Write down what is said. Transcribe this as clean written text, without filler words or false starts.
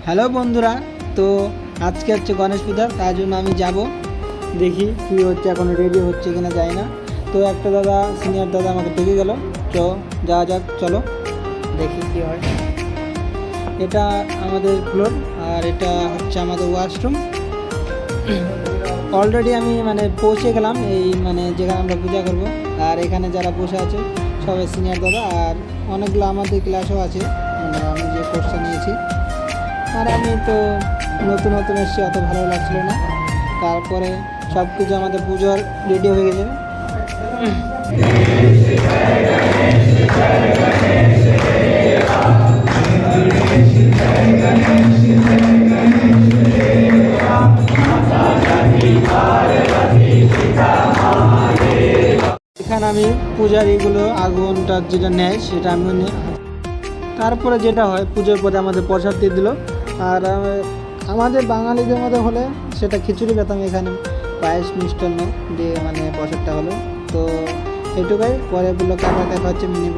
Hello বন্ধুরা, তো আজকে হচ্ছে গণেশ পূজা, তার জন্য আমি যাব দেখি কী হচ্ছে, এখন রেডি হচ্ছে কিনা যায় না। তো একটা দাদা, সিনিয়র দাদা আমাকে ডেকে গেল, তো যাওয়া যাক, চলো দেখি কী হয়। এটা আমাদের ফ্লোর আর এটা হচ্ছে আমাদের ওয়াশরুম। অলরেডি আমি পৌঁছে গেলাম এই যেখানে আমরা পূজা করব। আর এখানে যারা বসে আছে সবাই সিনিয়র দাদা, আর অনেকগুলো আমাদের ক্লাসও আছে, আমি যে কোর্সটা নিয়েছি। আর আমি তো নতুন নতুন এসেছি, অত ভালো লাগছিল না। তারপরে সব কিছু আমাদের পুজোর রেডি হয়ে গেছে। এখানে আমি পূজার এগুলো আগুনটা যেটা নেয় সেটা আমি তারপরে যেটা হয়, পুজোর পরে আমাদের প্রসাদ দিয়ে দিল। আর আমাদের বাঙালিদের মধ্যে হলে সেটা খিচুড়ি পেতাম, এখানে পায়েস মিষ্টান্ন দিয়ে প্রসাদটা হলো। তো এইটুকুই, পরে ব্লগে আবার দেখা হচ্ছে মিনি।